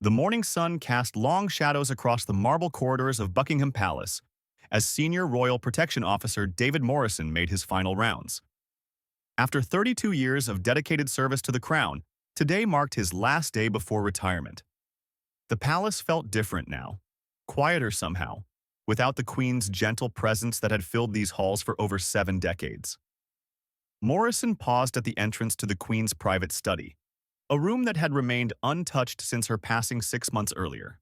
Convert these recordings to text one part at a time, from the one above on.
The morning sun cast long shadows across the marble corridors of Buckingham Palace as Senior Royal Protection Officer David Morrison made his final rounds. After 32 years of dedicated service to the Crown, today marked his last day before retirement. The palace felt different now, quieter somehow, without the Queen's gentle presence that had filled these halls for over 7 decades. Morrison paused at the entrance to the Queen's private study, a room that had remained untouched since her passing 6 months earlier.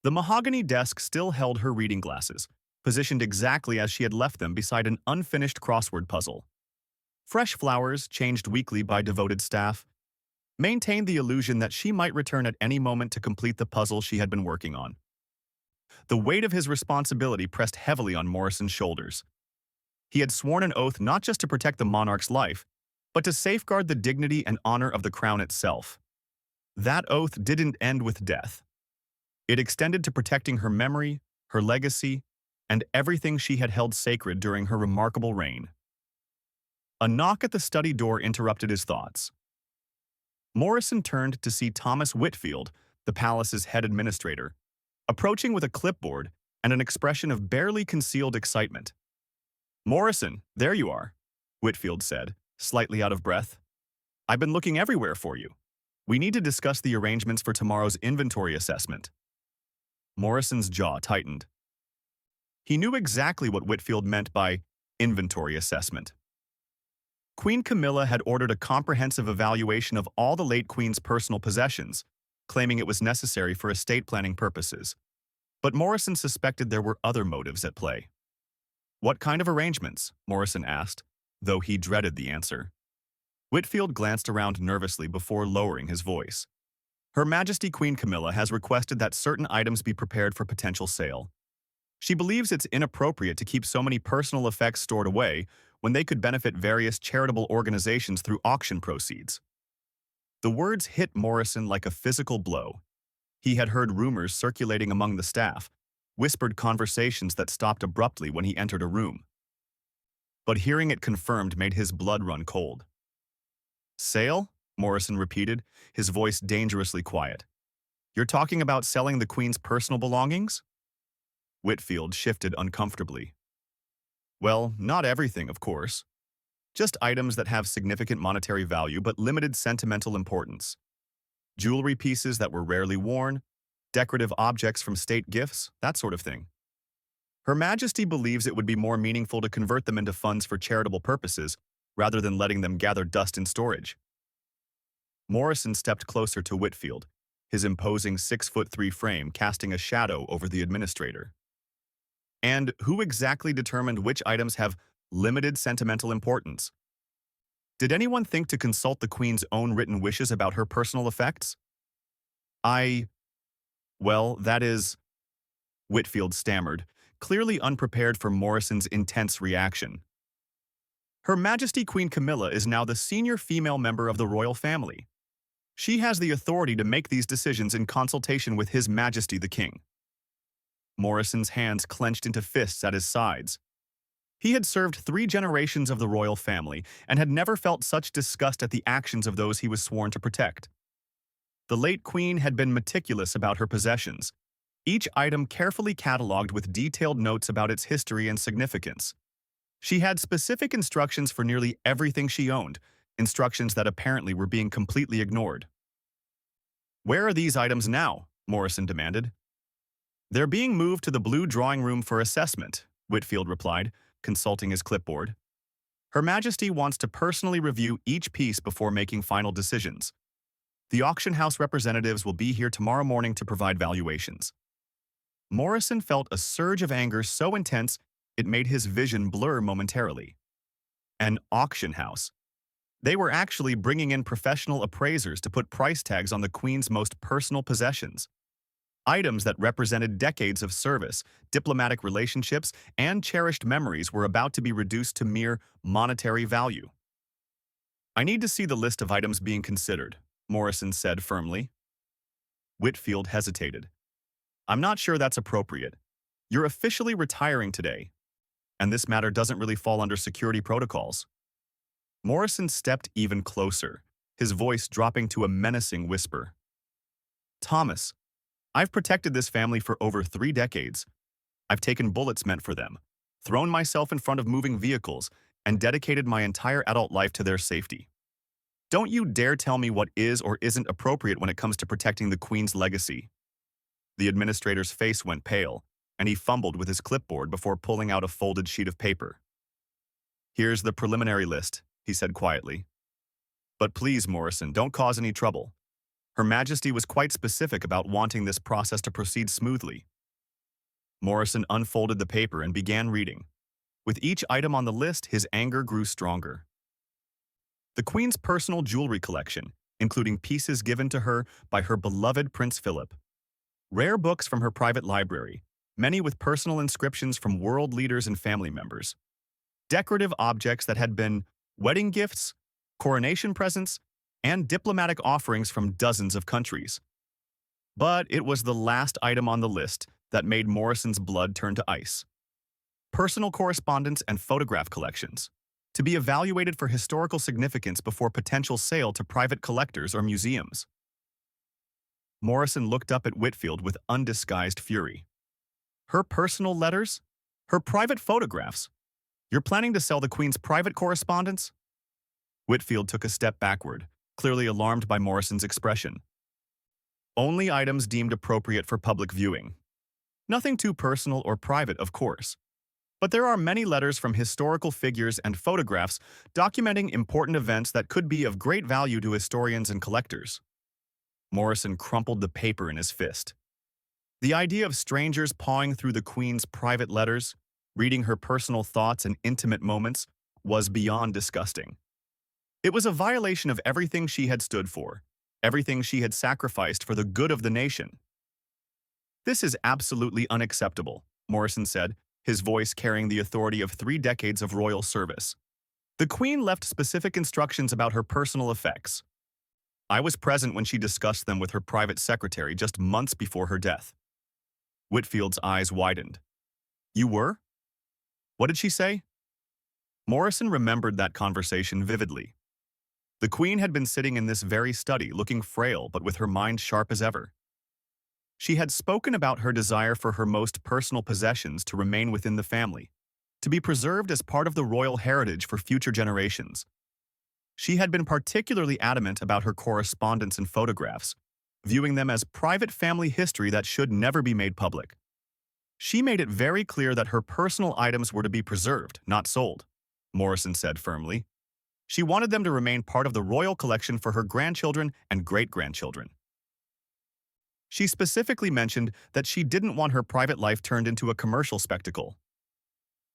The mahogany desk still held her reading glasses, positioned exactly as she had left them beside an unfinished crossword puzzle. Fresh flowers, changed weekly by devoted staff, maintained the illusion that she might return at any moment to complete the puzzle she had been working on. The weight of his responsibility pressed heavily on Morrison's shoulders. He had sworn an oath not just to protect the monarch's life, but to safeguard the dignity and honor of the crown itself. That oath didn't end with death. It extended to protecting her memory, her legacy, and everything she had held sacred during her remarkable reign. A knock at the study door interrupted his thoughts. Morrison turned to see Thomas Whitfield, the palace's head administrator, approaching with a clipboard and an expression of barely concealed excitement. "Morrison, there you are," Whitfield said, slightly out of breath. "I've been looking everywhere for you. We need to discuss the arrangements for tomorrow's inventory assessment." Morrison's jaw tightened. He knew exactly what Whitfield meant by inventory assessment. Queen Camilla had ordered a comprehensive evaluation of all the late Queen's personal possessions, claiming it was necessary for estate planning purposes. But Morrison suspected there were other motives at play. "What kind of arrangements?" Morrison asked, though he dreaded the answer. Whitfield glanced around nervously before lowering his voice. "Her Majesty Queen Camilla has requested that certain items be prepared for potential sale. She believes it's inappropriate to keep so many personal effects stored away when they could benefit various charitable organizations through auction proceeds." The words hit Morrison like a physical blow. He had heard rumors circulating among the staff, whispered conversations that stopped abruptly when he entered a room. But hearing it confirmed made his blood run cold. "Sale?" Morrison repeated, his voice dangerously quiet. "You're talking about selling the Queen's personal belongings?" Whitfield shifted uncomfortably. "Well, not everything, of course. Just items that have significant monetary value but limited sentimental importance. Jewelry pieces that were rarely worn, decorative objects from state gifts, that sort of thing. Her Majesty believes it would be more meaningful to convert them into funds for charitable purposes rather than letting them gather dust in storage." Morrison stepped closer to Whitfield, his imposing 6'3" frame casting a shadow over the administrator. "And who exactly determined which items have limited sentimental importance? Did anyone think to consult the Queen's own written wishes about her personal effects?" Well, that is," Whitfield stammered, clearly unprepared for Morrison's intense reaction. "Her Majesty Queen Camilla is now the senior female member of the royal family. She has the authority to make these decisions in consultation with His Majesty the King." Morrison's hands clenched into fists at his sides. He had served 3 generations of the royal family and had never felt such disgust at the actions of those he was sworn to protect. The late Queen had been meticulous about her possessions, each item carefully catalogued with detailed notes about its history and significance. She had specific instructions for nearly everything she owned, instructions that apparently were being completely ignored. "Where are these items now?" Morrison demanded. "They're being moved to the blue drawing room for assessment," Whitfield replied, consulting his clipboard. "Her Majesty wants to personally review each piece before making final decisions. The auction house representatives will be here tomorrow morning to provide valuations." Morrison felt a surge of anger so intense it made his vision blur momentarily. An auction house. They were actually bringing in professional appraisers to put price tags on the Queen's most personal possessions. Items that represented decades of service, diplomatic relationships, and cherished memories were about to be reduced to mere monetary value. "I need to see the list of items being considered," Morrison said firmly. Whitfield hesitated. "I'm not sure that's appropriate. You're officially retiring today, and this matter doesn't really fall under security protocols." Morrison stepped even closer, his voice dropping to a menacing whisper. Thomas, I've protected this family for over 3 decades. I've taken bullets meant for them, thrown myself in front of moving vehicles, and dedicated my entire adult life to their safety. Don't you dare tell me what is or isn't appropriate when it comes to protecting the Queen's legacy." The administrator's face went pale, and he fumbled with his clipboard before pulling out a folded sheet of paper. "Here's the preliminary list," he said quietly. "But please, Morrison, don't cause any trouble." Her Majesty was quite specific about wanting this process to proceed smoothly. Morrison unfolded the paper and began reading. With each item on the list, his anger grew stronger. The Queen's personal jewelry collection, including pieces given to her by her beloved Prince Philip. Rare books from her private library, many with personal inscriptions from world leaders and family members. Decorative objects that had been wedding gifts, coronation presents, and diplomatic offerings from dozens of countries. But it was the last item on the list that made Morrison's blood turn to ice. Personal correspondence and photograph collections, to be evaluated for historical significance before potential sale to private collectors or museums. Morrison looked up at Whitfield with undisguised fury. Her personal letters? Her private photographs? You're planning to sell the Queen's private correspondence? Whitfield took a step backward, clearly alarmed by Morrison's expression. Only items deemed appropriate for public viewing. Nothing too personal or private, of course. But there are many letters from historical figures and photographs documenting important events that could be of great value to historians and collectors. Morrison crumpled the paper in his fist. The idea of strangers pawing through the Queen's private letters, reading her personal thoughts and intimate moments, was beyond disgusting. It was a violation of everything she had stood for, everything she had sacrificed for the good of the nation. "This is absolutely unacceptable," Morrison said, his voice carrying the authority of 3 decades of royal service. "The Queen left specific instructions about her personal effects. I was present when she discussed them with her private secretary just months before her death." Whitfield's eyes widened. "You were? What did she say?" Morrison remembered that conversation vividly. The Queen had been sitting in this very study, looking frail but with her mind sharp as ever. She had spoken about her desire for her most personal possessions to remain within the family, to be preserved as part of the royal heritage for future generations. She had been particularly adamant about her correspondence and photographs, viewing them as private family history that should never be made public. She made it very clear that her personal items were to be preserved, not sold, Morrison said firmly. She wanted them to remain part of the royal collection for her grandchildren and great-grandchildren. She specifically mentioned that she didn't want her private life turned into a commercial spectacle.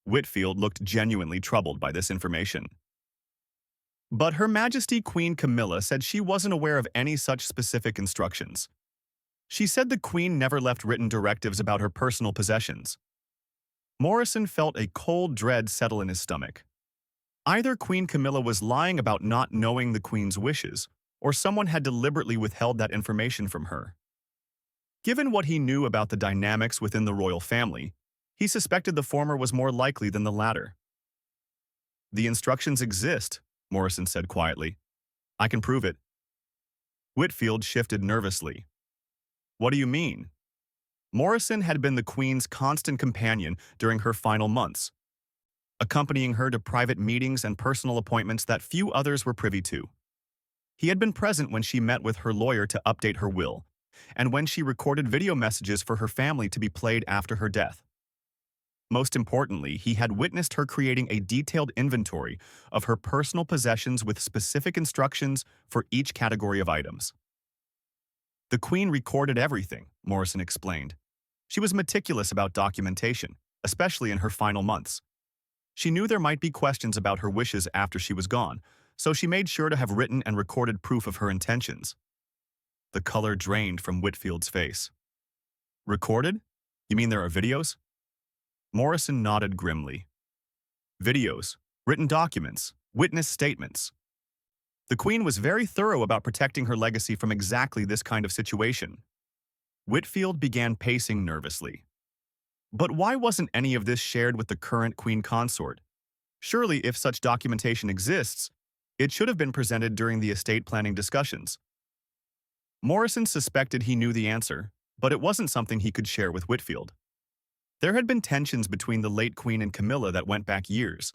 Whitfield looked genuinely troubled by this information. But Her Majesty Queen Camilla said she wasn't aware of any such specific instructions. She said the Queen never left written directives about her personal possessions. Morrison felt a cold dread settle in his stomach. Either Queen Camilla was lying about not knowing the Queen's wishes, or someone had deliberately withheld that information from her. Given what he knew about the dynamics within the royal family, he suspected the former was more likely than the latter. "The instructions exist," Morrison said quietly. "I can prove it." Whitfield shifted nervously. "What do you mean?" Morrison had been the Queen's constant companion during her final months, accompanying her to private meetings and personal appointments that few others were privy to. He had been present when she met with her lawyer to update her will, and when she recorded video messages for her family to be played after her death. Most importantly, he had witnessed her creating a detailed inventory of her personal possessions with specific instructions for each category of items. "The Queen recorded everything," Morrison explained. "She was meticulous about documentation, especially in her final months. She knew there might be questions about her wishes after she was gone, so she made sure to have written and recorded proof of her intentions." The color drained from Whitfield's face. "Recorded? You mean there are videos?" Morrison nodded grimly. "Videos, written documents, witness statements. The Queen was very thorough about protecting her legacy from exactly this kind of situation." Whitfield began pacing nervously. But why wasn't any of this shared with the current Queen Consort? Surely, if such documentation exists, it should have been presented during the estate planning discussions. Morrison suspected he knew the answer, but it wasn't something he could share with Whitfield. There had been tensions between the late Queen and Camilla that went back years.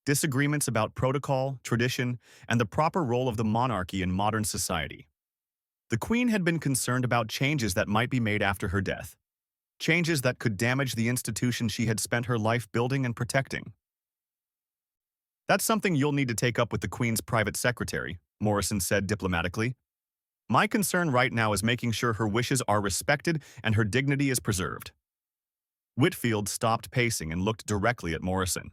Disagreements about protocol, tradition, and the proper role of the monarchy in modern society. The Queen had been concerned about changes that might be made after her death. Changes that could damage the institution she had spent her life building and protecting. "That's something you'll need to take up with the Queen's private secretary," Morrison said diplomatically. "My concern right now is making sure her wishes are respected and her dignity is preserved." Whitfield stopped pacing and looked directly at Morrison.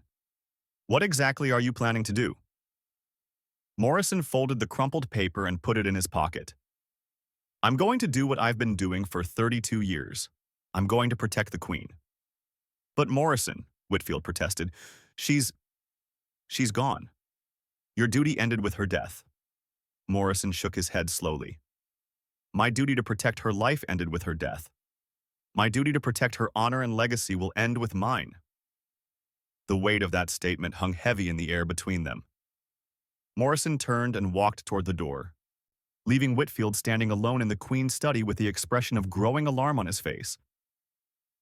"What exactly are you planning to do?" Morrison folded the crumpled paper and put it in his pocket. "I'm going to do what I've been doing for 32 years. I'm going to protect the Queen." "But Morrison," Whitfield protested, she's gone. Your duty ended with her death." Morrison shook his head slowly. "My duty to protect her life ended with her death. My duty to protect her honor and legacy will end with mine." The weight of that statement hung heavy in the air between them. Morrison turned and walked toward the door, leaving Whitfield standing alone in the Queen's study with the expression of growing alarm on his face.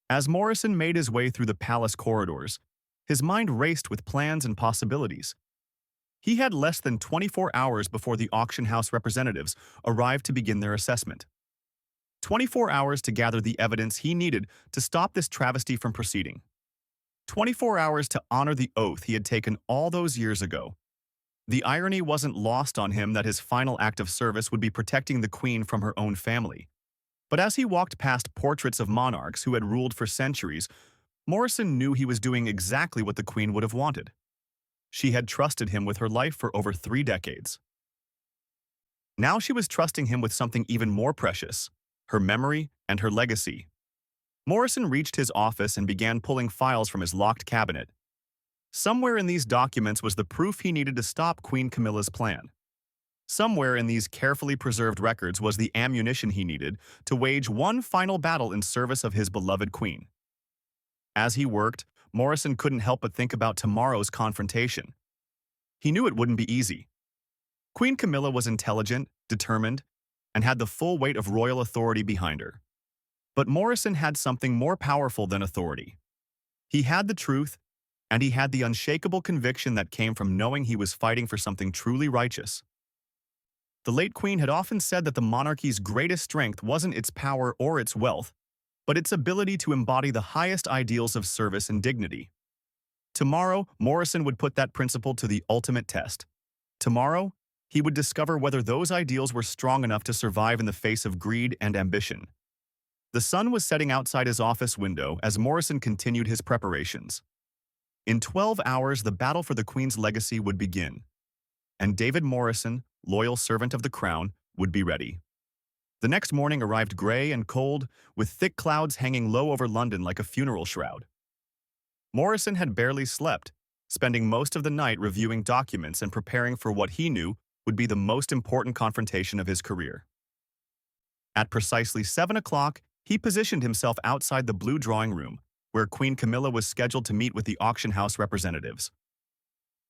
As Morrison made his way through the palace corridors, his mind raced with plans and possibilities. He had less than 24 hours before the auction house representatives arrived to begin their assessment. 24 hours to gather the evidence he needed to stop this travesty from proceeding. 24 hours to honor the oath he had taken all those years ago. The irony wasn't lost on him that his final act of service would be protecting the Queen from her own family. But as he walked past portraits of monarchs who had ruled for centuries, Morrison knew he was doing exactly what the Queen would have wanted. She had trusted him with her life for over 3 decades. Now she was trusting him with something even more precious, her memory and her legacy. Morrison reached his office and began pulling files from his locked cabinet. Somewhere in these documents was the proof he needed to stop Queen Camilla's plan. Somewhere in these carefully preserved records was the ammunition he needed to wage one final battle in service of his beloved Queen. As he worked, Morrison couldn't help but think about tomorrow's confrontation. He knew it wouldn't be easy. Queen Camilla was intelligent, determined, and had the full weight of royal authority behind her. But Morrison had something more powerful than authority. He had the truth, and he had the unshakable conviction that came from knowing he was fighting for something truly righteous. The late Queen had often said that the monarchy's greatest strength wasn't its power or its wealth, but its ability to embody the highest ideals of service and dignity. Tomorrow, Morrison would put that principle to the ultimate test. Tomorrow, he would discover whether those ideals were strong enough to survive in the face of greed and ambition. The sun was setting outside his office window as Morrison continued his preparations. In 12 hours, the battle for the Queen's legacy would begin, and David Morrison, loyal servant of the crown, would be ready. The next morning arrived gray and cold, with thick clouds hanging low over London like a funeral shroud. Morrison had barely slept, spending most of the night reviewing documents and preparing for what he knew would be the most important confrontation of his career. At precisely 7 o'clock, he positioned himself outside the blue drawing room, where Queen Camilla was scheduled to meet with the auction house representatives.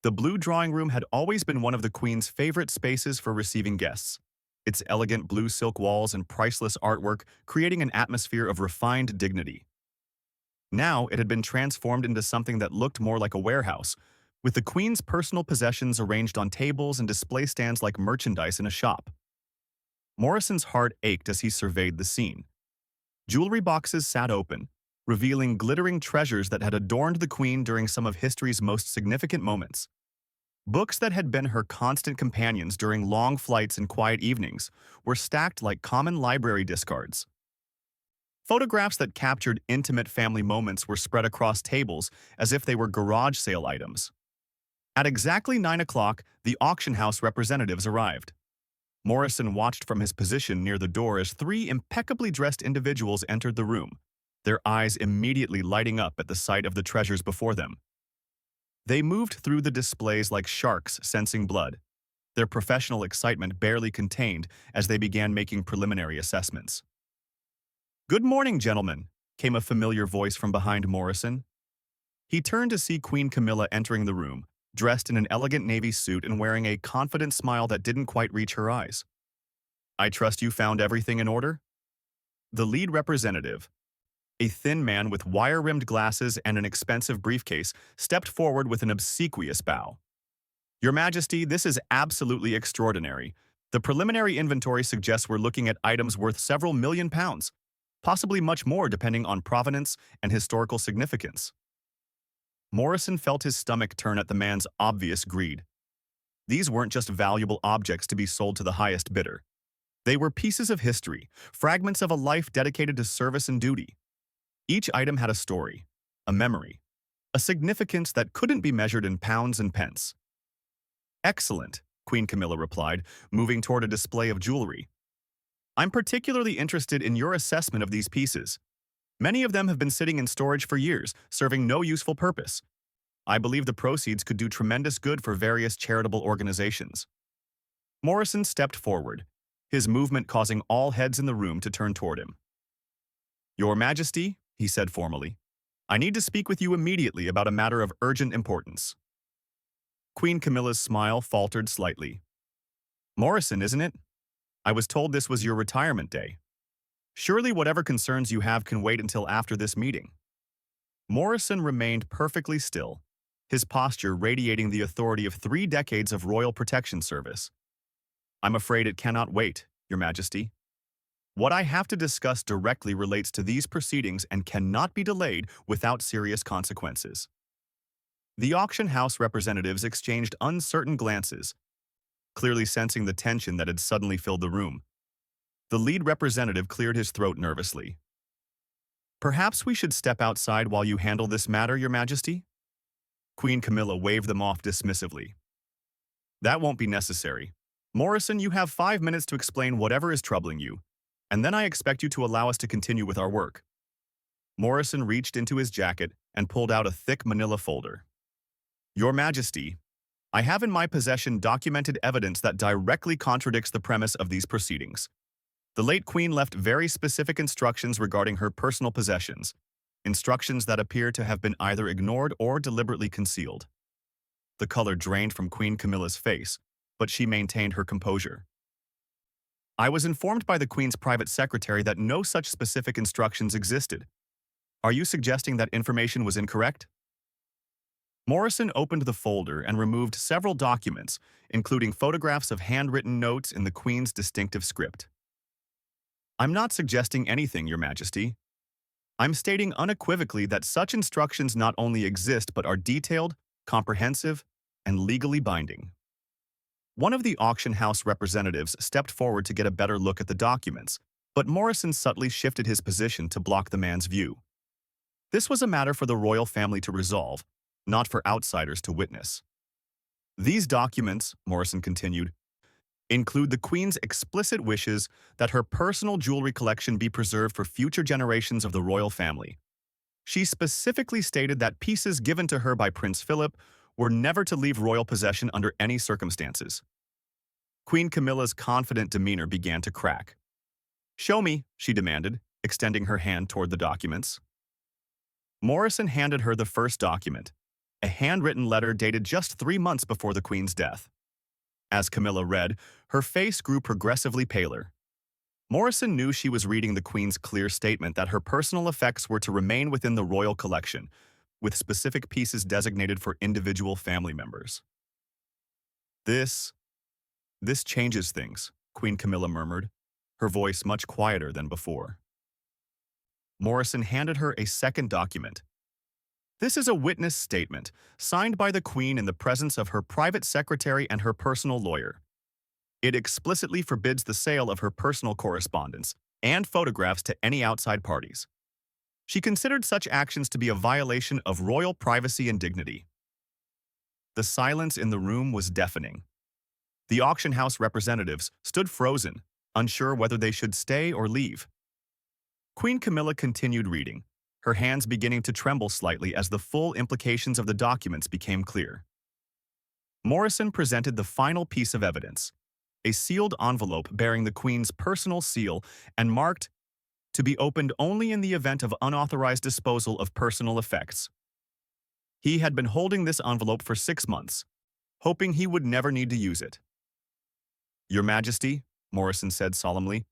The blue drawing room had always been one of the Queen's favorite spaces for receiving guests, its elegant blue silk walls and priceless artwork creating an atmosphere of refined dignity. Now it had been transformed into something that looked more like a warehouse, with the Queen's personal possessions arranged on tables and display stands like merchandise in a shop. Morrison's heart ached as he surveyed the scene. Jewelry boxes sat open, revealing glittering treasures that had adorned the Queen during some of history's most significant moments. Books that had been her constant companions during long flights and quiet evenings were stacked like common library discards. Photographs that captured intimate family moments were spread across tables as if they were garage sale items. At exactly 9 o'clock, the auction house representatives arrived. Morrison watched from his position near the door as 3 impeccably dressed individuals entered the room, their eyes immediately lighting up at the sight of the treasures before them. They moved through the displays like sharks sensing blood, their professional excitement barely contained as they began making preliminary assessments. "Good morning, gentlemen," came a familiar voice from behind Morrison. He turned to see Queen Camilla entering the room, dressed in an elegant navy suit and wearing a confident smile that didn't quite reach her eyes. I trust you found everything in order? The lead representative, a thin man with wire-rimmed glasses and an expensive briefcase, stepped forward with an obsequious bow. Your Majesty, this is absolutely extraordinary. The preliminary inventory suggests we're looking at items worth several million pounds, possibly much more depending on provenance and historical significance. Morrison felt his stomach turn at the man's obvious greed. These weren't just valuable objects to be sold to the highest bidder. They were pieces of history, fragments of a life dedicated to service and duty. Each item had a story, a memory, a significance that couldn't be measured in pounds and pence. Excellent, Queen Camilla replied, moving toward a display of jewelry. I'm particularly interested in your assessment of these pieces. Many of them have been sitting in storage for years, serving no useful purpose. I believe the proceeds could do tremendous good for various charitable organizations. Morrison stepped forward, his movement causing all heads in the room to turn toward him. Your Majesty, he said formally, I need to speak with you immediately about a matter of urgent importance. Queen Camilla's smile faltered slightly. Morrison, isn't it? I was told this was your retirement day. Surely whatever concerns you have can wait until after this meeting. Morrison remained perfectly still, his posture radiating the authority of 3 decades of Royal Protection Service. I'm afraid it cannot wait, Your Majesty. What I have to discuss directly relates to these proceedings and cannot be delayed without serious consequences. The auction house representatives exchanged uncertain glances, clearly sensing the tension that had suddenly filled the room. The lead representative cleared his throat nervously. Perhaps we should step outside while you handle this matter, Your Majesty? Queen Camilla waved them off dismissively. That won't be necessary. Morrison, you have 5 minutes to explain whatever is troubling you, and then I expect you to allow us to continue with our work. Morrison reached into his jacket and pulled out a thick manila folder. Your Majesty, I have in my possession documented evidence that directly contradicts the premise of these proceedings. The late Queen left very specific instructions regarding her personal possessions, instructions that appear to have been either ignored or deliberately concealed. The color drained from Queen Camilla's face, but she maintained her composure. I was informed by the Queen's private secretary that no such specific instructions existed. Are you suggesting that information was incorrect? Morrison opened the folder and removed several documents, including photographs of handwritten notes in the Queen's distinctive script. I'm not suggesting anything, Your Majesty. I'm stating unequivocally that such instructions not only exist but are detailed, comprehensive, and legally binding. One of the auction house representatives stepped forward to get a better look at the documents, but Morrison subtly shifted his position to block the man's view. This was a matter for the royal family to resolve, not for outsiders to witness. These documents, Morrison continued, include the Queen's explicit wishes that her personal jewelry collection be preserved for future generations of the royal family. She specifically stated that pieces given to her by Prince Philip were never to leave royal possession under any circumstances. Queen Camilla's confident demeanor began to crack. Show me, she demanded, extending her hand toward the documents. Morrison handed her the first document, a handwritten letter dated just 3 months before the Queen's death. As Camilla read, her face grew progressively paler. Morrison knew she was reading the Queen's clear statement that her personal effects were to remain within the royal collection, with specific pieces designated for individual family members. This changes things, Queen Camilla murmured, her voice much quieter than before. Morrison handed her a second document. This is a witness statement, signed by the Queen in the presence of her private secretary and her personal lawyer. It explicitly forbids the sale of her personal correspondence and photographs to any outside parties. She considered such actions to be a violation of royal privacy and dignity. The silence in the room was deafening. The auction house representatives stood frozen, unsure whether they should stay or leave. Queen Camilla continued reading, her hands beginning to tremble slightly as the full implications of the documents became clear. Morrison presented the final piece of evidence, a sealed envelope bearing the Queen's personal seal and marked, to be opened only in the event of unauthorized disposal of personal effects. He had been holding this envelope for 6 months, hoping he would never need to use it. Your Majesty, Morrison said solemnly.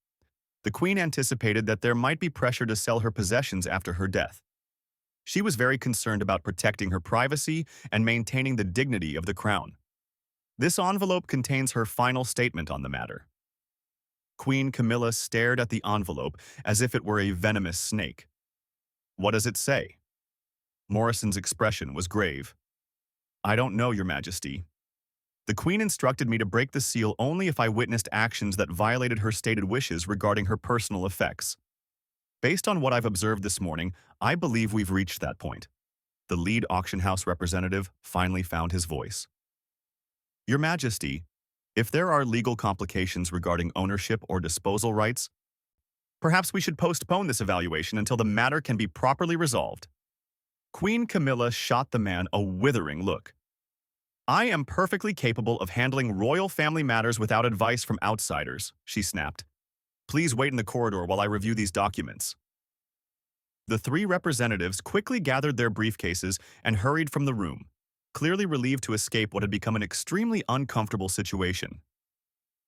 The Queen anticipated that there might be pressure to sell her possessions after her death. She was very concerned about protecting her privacy and maintaining the dignity of the crown. This envelope contains her final statement on the matter. Queen Camilla stared at the envelope as if it were a venomous snake. What does it say? Morrison's expression was grave. I don't know, Your Majesty. The Queen instructed me to break the seal only if I witnessed actions that violated her stated wishes regarding her personal effects. Based on what I've observed this morning, I believe we've reached that point. The lead auction house representative finally found his voice. Your Majesty, if there are legal complications regarding ownership or disposal rights, perhaps we should postpone this evaluation until the matter can be properly resolved. Queen Camilla shot the man a withering look. I am perfectly capable of handling royal family matters without advice from outsiders, she snapped. Please wait in the corridor while I review these documents. The three representatives quickly gathered their briefcases and hurried from the room, clearly relieved to escape what had become an extremely uncomfortable situation.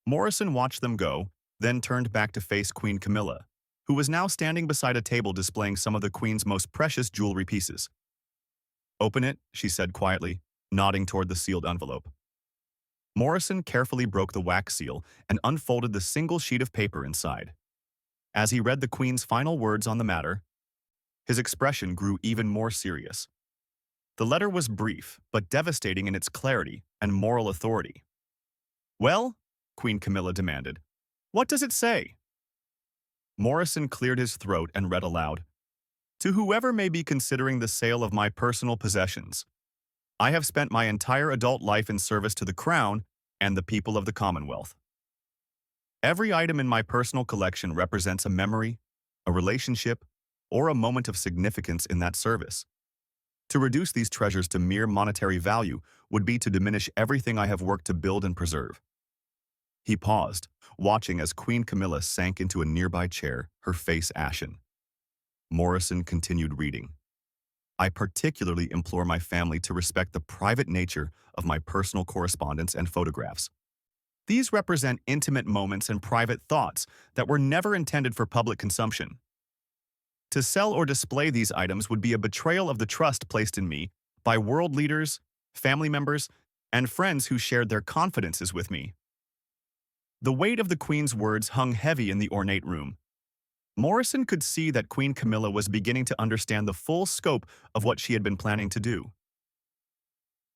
Morrison watched them go, then turned back to face Queen Camilla, who was now standing beside a table displaying some of the Queen's most precious jewelry pieces. Open it, she said quietly, nodding toward the sealed envelope. Morrison carefully broke the wax seal and unfolded the single sheet of paper inside. As he read the Queen's final words on the matter, his expression grew even more serious. The letter was brief, but devastating in its clarity and moral authority. Well, Queen Camilla demanded, what does it say? Morrison cleared his throat and read aloud. To whoever may be considering the sale of my personal possessions, I have spent my entire adult life in service to the Crown and the people of the Commonwealth. Every item in my personal collection represents a memory, a relationship, or a moment of significance in that service. To reduce these treasures to mere monetary value would be to diminish everything I have worked to build and preserve. He paused, watching as Queen Camilla sank into a nearby chair, her face ashen. Morrison continued reading. I particularly implore my family to respect the private nature of my personal correspondence and photographs. These represent intimate moments and private thoughts that were never intended for public consumption. To sell or display these items would be a betrayal of the trust placed in me by world leaders, family members, and friends who shared their confidences with me. The weight of the Queen's words hung heavy in the ornate room. Morrison could see that Queen Camilla was beginning to understand the full scope of what she had been planning to do.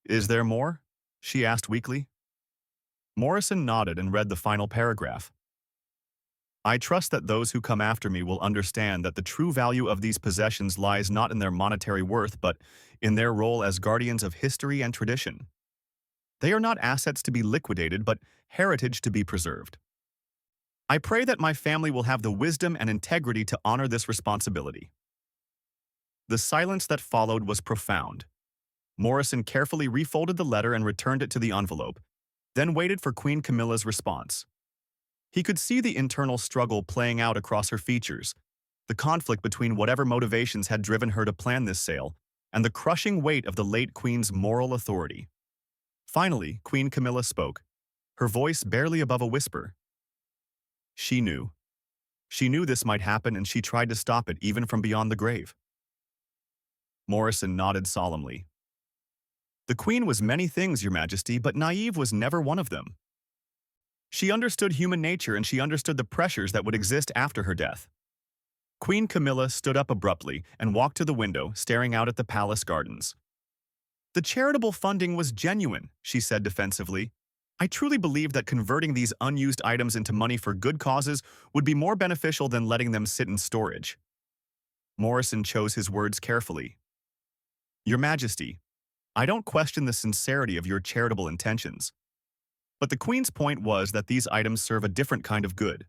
Is there more? She asked weakly. Morrison nodded and read the final paragraph. I trust that those who come after me will understand that the true value of these possessions lies not in their monetary worth, but in their role as guardians of history and tradition. They are not assets to be liquidated, but heritage to be preserved. I pray that my family will have the wisdom and integrity to honor this responsibility. The silence that followed was profound. Morrison carefully refolded the letter and returned it to the envelope, then waited for Queen Camilla's response. He could see the internal struggle playing out across her features, the conflict between whatever motivations had driven her to plan this sale, and the crushing weight of the late Queen's moral authority. Finally, Queen Camilla spoke, her voice barely above a whisper. She knew. She knew this might happen, and she tried to stop it even from beyond the grave. Morrison nodded solemnly. The Queen was many things, Your Majesty, but naive was never one of them. She understood human nature, and she understood the pressures that would exist after her death. Queen Camilla stood up abruptly and walked to the window, staring out at the palace gardens. The charitable funding was genuine, she said defensively. I truly believe that converting these unused items into money for good causes would be more beneficial than letting them sit in storage. Morrison chose his words carefully. Your Majesty, I don't question the sincerity of your charitable intentions. But the Queen's point was that these items serve a different kind of good.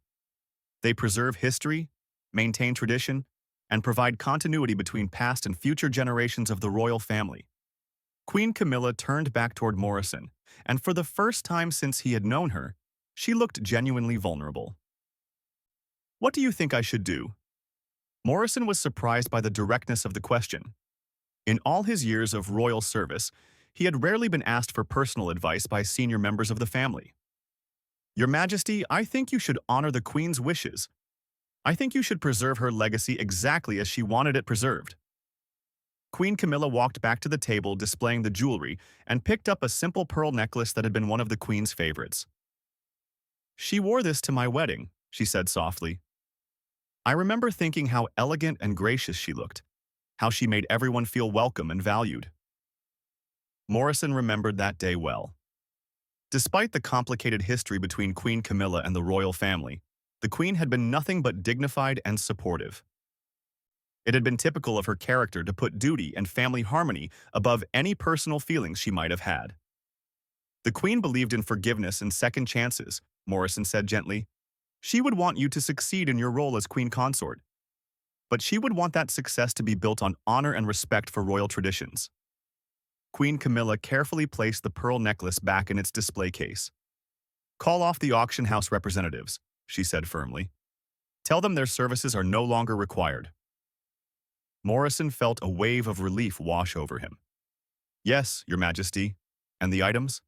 They preserve history, maintain tradition, and provide continuity between past and future generations of the royal family. Queen Camilla turned back toward Morrison, and for the first time since he had known her, she looked genuinely vulnerable. What do you think I should do? Morrison was surprised by the directness of the question. In all his years of royal service, he had rarely been asked for personal advice by senior members of the family. Your Majesty, I think you should honor the Queen's wishes. I think you should preserve her legacy exactly as she wanted it preserved. Queen Camilla walked back to the table displaying the jewelry and picked up a simple pearl necklace that had been one of the Queen's favorites. She wore this to my wedding, she said softly. I remember thinking how elegant and gracious she looked, how she made everyone feel welcome and valued. Morrison remembered that day well. Despite the complicated history between Queen Camilla and the royal family, the Queen had been nothing but dignified and supportive. It had been typical of her character to put duty and family harmony above any personal feelings she might have had. The Queen believed in forgiveness and second chances, Morrison said gently. She would want you to succeed in your role as Queen Consort. But she would want that success to be built on honor and respect for royal traditions. Queen Camilla carefully placed the pearl necklace back in its display case. Call off the auction house representatives, she said firmly. Tell them their services are no longer required. Morrison felt a wave of relief wash over him. Yes, Your Majesty. And the items?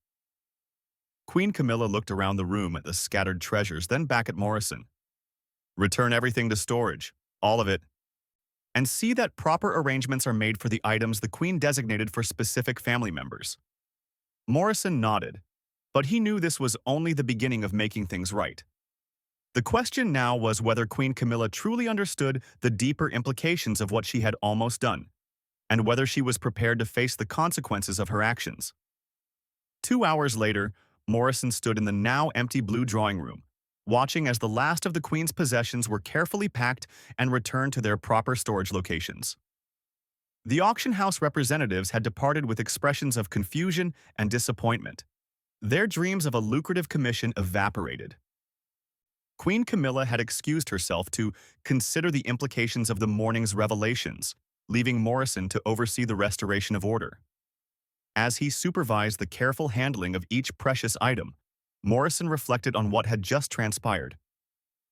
Queen Camilla looked around the room at the scattered treasures, then back at Morrison. Return everything to storage, all of it. And see that proper arrangements are made for the items the Queen designated for specific family members. Morrison nodded, but he knew this was only the beginning of making things right. The question now was whether Queen Camilla truly understood the deeper implications of what she had almost done, and whether she was prepared to face the consequences of her actions. 2 hours later, Morrison stood in the now empty blue drawing room, watching as the last of the Queen's possessions were carefully packed and returned to their proper storage locations. The auction house representatives had departed with expressions of confusion and disappointment. Their dreams of a lucrative commission evaporated. Queen Camilla had excused herself to consider the implications of the morning's revelations, leaving Morrison to oversee the restoration of order. As he supervised the careful handling of each precious item, Morrison reflected on what had just transpired.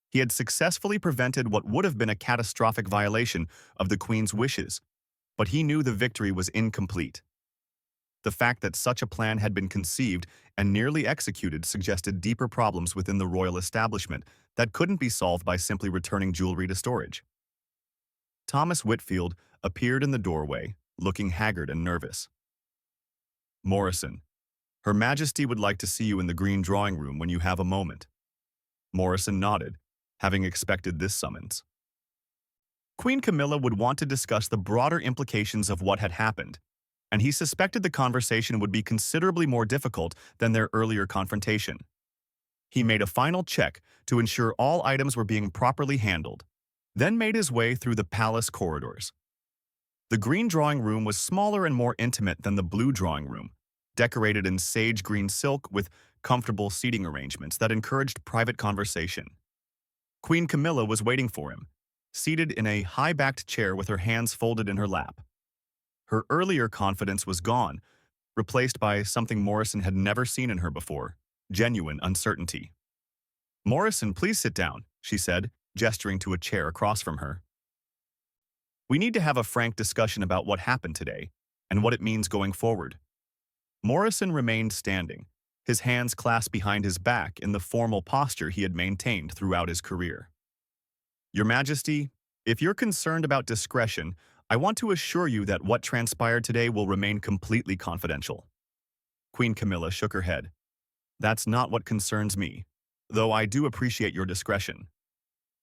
He had successfully prevented what would have been a catastrophic violation of the Queen's wishes, but he knew the victory was incomplete. The fact that such a plan had been conceived and nearly executed suggested deeper problems within the royal establishment that couldn't be solved by simply returning jewelry to storage. Thomas Whitfield appeared in the doorway, looking haggard and nervous. Morrison, Her Majesty would like to see you in the green drawing room when you have a moment. Morrison nodded, having expected this summons. Queen Camilla would want to discuss the broader implications of what had happened, and he suspected the conversation would be considerably more difficult than their earlier confrontation. He made a final check to ensure all items were being properly handled, then made his way through the palace corridors. The green drawing room was smaller and more intimate than the blue drawing room, decorated in sage green silk with comfortable seating arrangements that encouraged private conversation. Queen Camilla was waiting for him, seated in a high-backed chair with her hands folded in her lap. Her earlier confidence was gone, replaced by something Morrison had never seen in her before, genuine uncertainty. Morrison, please sit down, she said, gesturing to a chair across from her. We need to have a frank discussion about what happened today and what it means going forward. Morrison remained standing, his hands clasped behind his back in the formal posture he had maintained throughout his career. Your Majesty, if you're concerned about discretion, I want to assure you that what transpired today will remain completely confidential. Queen Camilla shook her head. That's not what concerns me, though I do appreciate your discretion.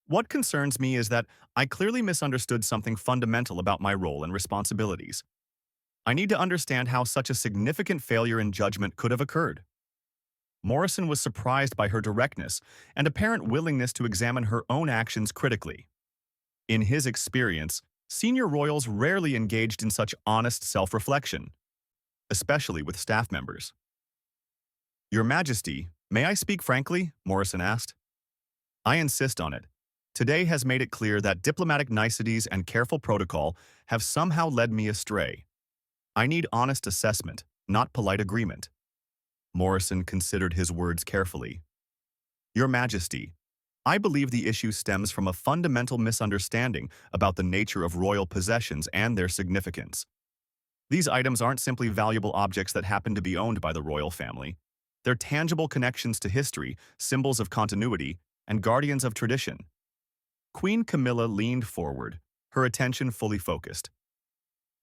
What concerns me is that I clearly misunderstood something fundamental about my role and responsibilities. I need to understand how such a significant failure in judgment could have occurred. Morrison was surprised by her directness and apparent willingness to examine her own actions critically. In his experience, senior royals rarely engaged in such honest self-reflection, especially with staff members. Your Majesty, may I speak frankly? Morrison asked. I insist on it. Today has made it clear that diplomatic niceties and careful protocol have somehow led me astray. I need honest assessment, not polite agreement. Morrison considered his words carefully. Your Majesty, I believe the issue stems from a fundamental misunderstanding about the nature of royal possessions and their significance. These items aren't simply valuable objects that happen to be owned by the royal family. They're tangible connections to history, symbols of continuity, and guardians of tradition. Queen Camilla leaned forward, her attention fully focused.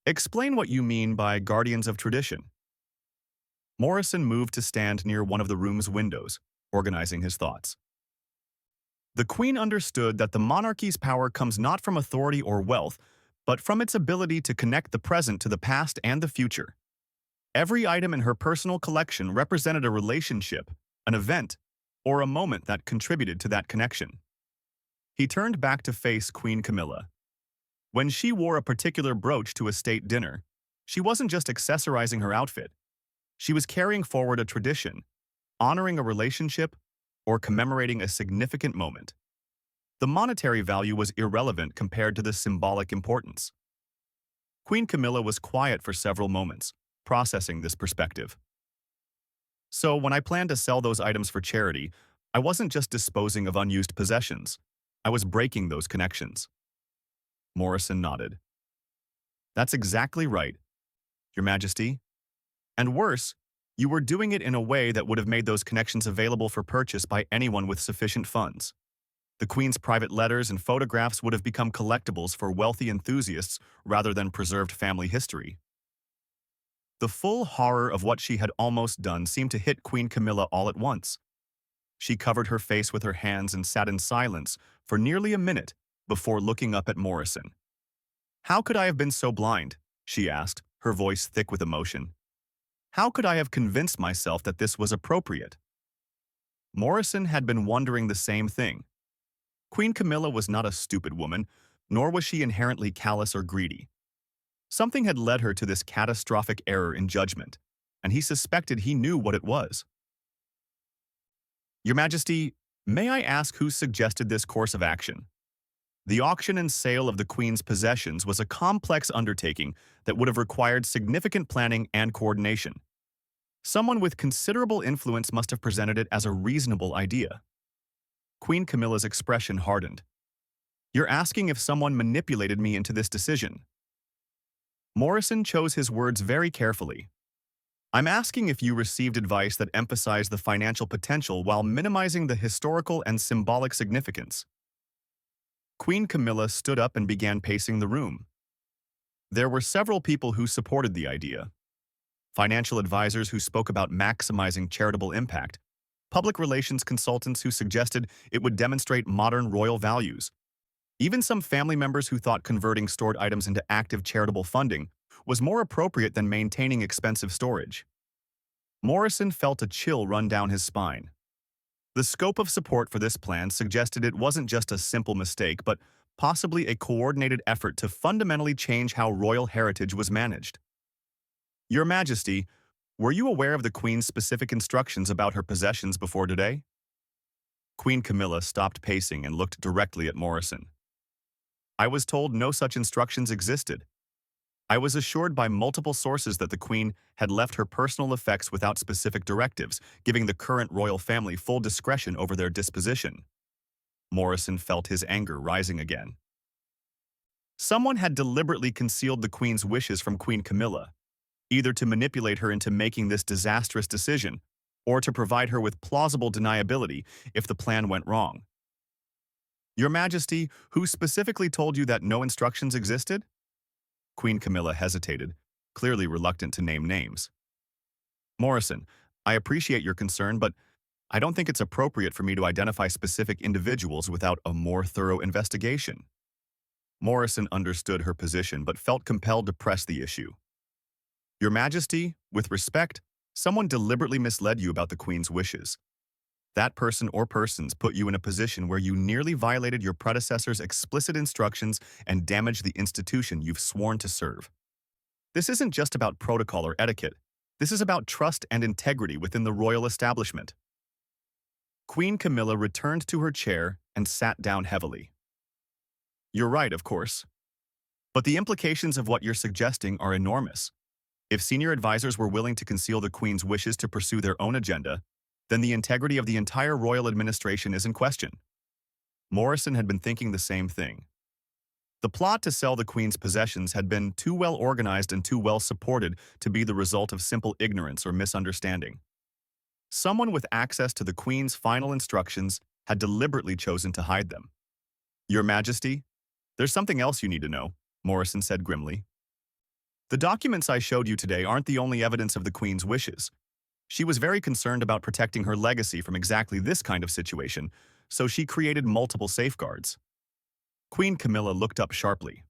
Explain what you mean by guardians of tradition. Morrison moved to stand near one of the room's windows, organizing his thoughts. The Queen understood that the monarchy's power comes not from authority or wealth, but from its ability to connect the present to the past and the future. Every item in her personal collection represented a relationship, an event, or a moment that contributed to that connection. He turned back to face Queen Camilla. When she wore a particular brooch to a state dinner, she wasn't just accessorizing her outfit. She was carrying forward a tradition, honoring a relationship, or commemorating a significant moment. The monetary value was irrelevant compared to the symbolic importance. Queen Camilla was quiet for several moments, processing this perspective. So when I planned to sell those items for charity, I wasn't just disposing of unused possessions. I was breaking those connections. Morrison nodded. That's exactly right, Your Majesty. And worse, you were doing it in a way that would have made those connections available for purchase by anyone with sufficient funds. The Queen's private letters and photographs would have become collectibles for wealthy enthusiasts rather than preserved family history. The full horror of what she had almost done seemed to hit Queen Camilla all at once. She covered her face with her hands and sat in silence for nearly a minute before looking up at Morrison. "How could I have been so blind?" she asked, her voice thick with emotion. "How could I have convinced myself that this was appropriate?" Morrison had been wondering the same thing. Queen Camilla was not a stupid woman, nor was she inherently callous or greedy. Something had led her to this catastrophic error in judgment, and he suspected he knew what it was. "Your Majesty, may I ask who suggested this course of action?" The auction and sale of the Queen's possessions was a complex undertaking that would have required significant planning and coordination. Someone with considerable influence must have presented it as a reasonable idea. Queen Camilla's expression hardened. "You're asking if someone manipulated me into this decision." Morrison chose his words very carefully. "I'm asking if you received advice that emphasized the financial potential while minimizing the historical and symbolic significance." Queen Camilla stood up and began pacing the room. There were several people who supported the idea. Financial advisors who spoke about maximizing charitable impact, public relations consultants who suggested it would demonstrate modern royal values, even some family members who thought converting stored items into active charitable funding was more appropriate than maintaining expensive storage. Morrison felt a chill run down his spine. The scope of support for this plan suggested it wasn't just a simple mistake, but possibly a coordinated effort to fundamentally change how royal heritage was managed. "Your Majesty, were you aware of the Queen's specific instructions about her possessions before today?" Queen Camilla stopped pacing and looked directly at Morrison. "I was told no such instructions existed. I was assured by multiple sources that the Queen had left her personal effects without specific directives, giving the current royal family full discretion over their disposition." Morrison felt his anger rising again. Someone had deliberately concealed the Queen's wishes from Queen Camilla, either to manipulate her into making this disastrous decision, or to provide her with plausible deniability if the plan went wrong. "Your Majesty, who specifically told you that no instructions existed?" Queen Camilla hesitated, clearly reluctant to name names. "Morrison, I appreciate your concern, but I don't think it's appropriate for me to identify specific individuals without a more thorough investigation." Morrison understood her position but felt compelled to press the issue. "Your Majesty, with respect, someone deliberately misled you about the Queen's wishes. That person or persons put you in a position where you nearly violated your predecessor's explicit instructions and damaged the institution you've sworn to serve. This isn't just about protocol or etiquette. This is about trust and integrity within the royal establishment." Queen Camilla returned to her chair and sat down heavily. "You're right, of course. But the implications of what you're suggesting are enormous. If senior advisors were willing to conceal the Queen's wishes to pursue their own agenda, then the integrity of the entire royal administration is in question." Morrison had been thinking the same thing. The plot to sell the Queen's possessions had been too well organized and too well supported to be the result of simple ignorance or misunderstanding. Someone with access to the Queen's final instructions had deliberately chosen to hide them. Your Majesty, there's something else you need to know, Morrison said grimly. The documents I showed you today aren't the only evidence of the Queen's wishes. She was very concerned about protecting her legacy from exactly this kind of situation, so she created multiple safeguards. Queen Camilla looked up sharply.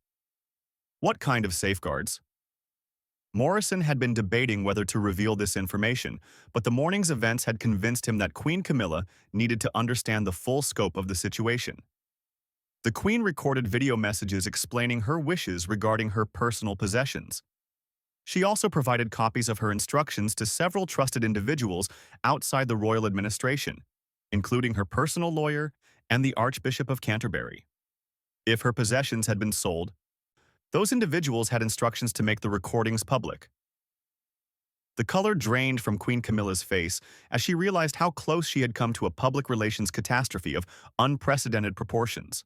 What kind of safeguards? Morrison had been debating whether to reveal this information, but the morning's events had convinced him that Queen Camilla needed to understand the full scope of the situation. The Queen recorded video messages explaining her wishes regarding her personal possessions. She also provided copies of her instructions to several trusted individuals outside the royal administration, including her personal lawyer and the Archbishop of Canterbury. If her possessions had been sold, those individuals had instructions to make the recordings public. The color drained from Queen Camilla's face as she realized how close she had come to a public relations catastrophe of unprecedented proportions.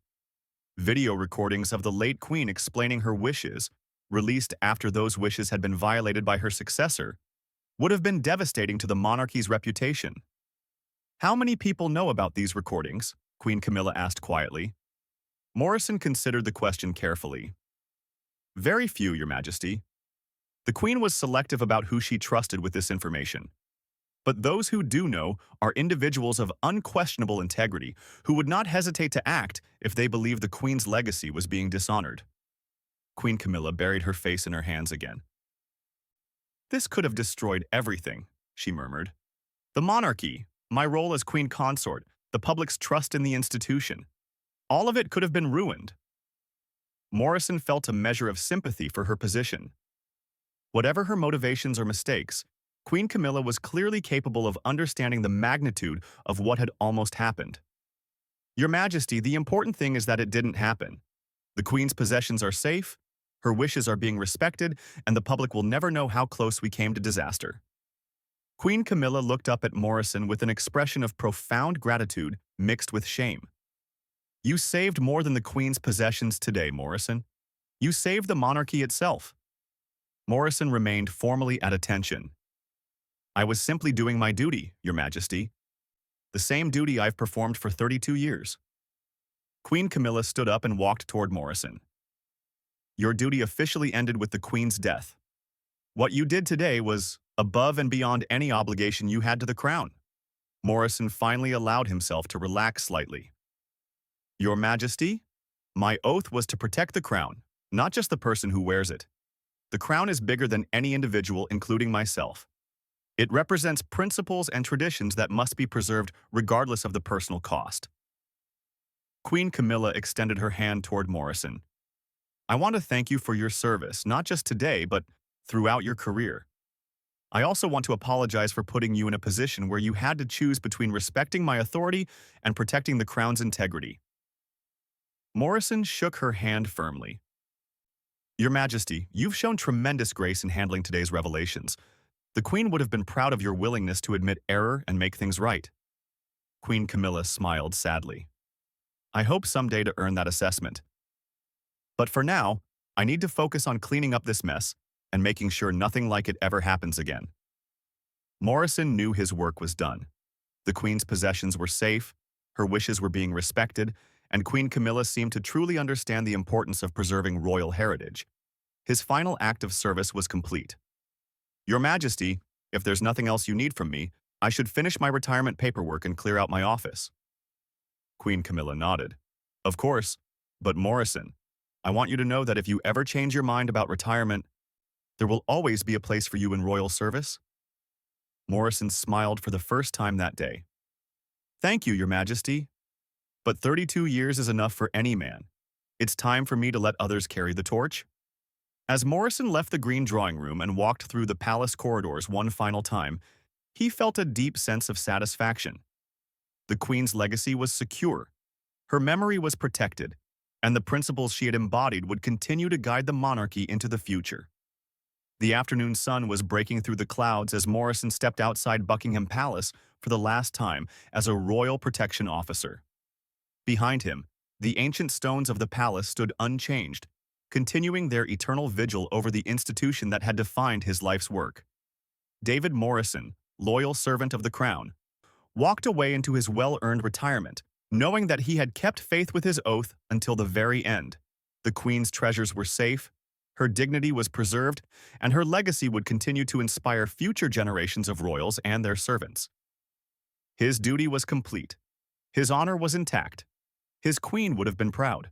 Video recordings of the late Queen explaining her wishes, released after those wishes had been violated by her successor, would have been devastating to the monarchy's reputation. How many people know about these recordings? Queen Camilla asked quietly. Morrison considered the question carefully. Very few, Your Majesty. The Queen was selective about who she trusted with this information. But those who do know are individuals of unquestionable integrity who would not hesitate to act if they believed the Queen's legacy was being dishonored. Queen Camilla buried her face in her hands again. This could have destroyed everything, she murmured. The monarchy, my role as Queen Consort, the public's trust in the institution. All of it could have been ruined. Morrison felt a measure of sympathy for her position. Whatever her motivations or mistakes, Queen Camilla was clearly capable of understanding the magnitude of what had almost happened. Your Majesty, the important thing is that it didn't happen. The Queen's possessions are safe, her wishes are being respected, and the public will never know how close we came to disaster. Queen Camilla looked up at Morrison with an expression of profound gratitude mixed with shame. You saved more than the Queen's possessions today, Morrison. You saved the monarchy itself. Morrison remained formally at attention. I was simply doing my duty, Your Majesty. The same duty I've performed for 32 years. Queen Camilla stood up and walked toward Morrison. Your duty officially ended with the Queen's death. What you did today was above and beyond any obligation you had to the crown. Morrison finally allowed himself to relax slightly. Your Majesty, my oath was to protect the crown, not just the person who wears it. The crown is bigger than any individual, including myself. It represents principles and traditions that must be preserved regardless of the personal cost. Queen Camilla extended her hand toward Morrison. I want to thank you for your service, not just today, but throughout your career. I also want to apologize for putting you in a position where you had to choose between respecting my authority and protecting the crown's integrity. Morrison shook her hand firmly. Your Majesty, you've shown tremendous grace in handling today's revelations. The Queen would have been proud of your willingness to admit error and make things right. Queen Camilla smiled sadly. I hope someday to earn that assessment. But for now, I need to focus on cleaning up this mess and making sure nothing like it ever happens again. Morrison knew his work was done. The Queen's possessions were safe, her wishes were being respected, and Queen Camilla seemed to truly understand the importance of preserving royal heritage. His final act of service was complete. Your Majesty, if there's nothing else you need from me, I should finish my retirement paperwork and clear out my office. Queen Camilla nodded. Of course, but Morrison, I want you to know that if you ever change your mind about retirement, there will always be a place for you in royal service. Morrison smiled for the first time that day. Thank you, Your Majesty. But 32 years is enough for any man. It's time for me to let others carry the torch. As Morrison left the green drawing room and walked through the palace corridors one final time, he felt a deep sense of satisfaction. The Queen's legacy was secure. Her memory was protected, and the principles she had embodied would continue to guide the monarchy into the future. The afternoon sun was breaking through the clouds as Morrison stepped outside Buckingham Palace for the last time as a royal protection officer. Behind him, the ancient stones of the palace stood unchanged, continuing their eternal vigil over the institution that had defined his life's work. David Morrison, loyal servant of the crown, walked away into his well-earned retirement, knowing that he had kept faith with his oath until the very end. The Queen's treasures were safe, her dignity was preserved, and her legacy would continue to inspire future generations of royals and their servants. His duty was complete. His honor was intact. His queen would have been proud.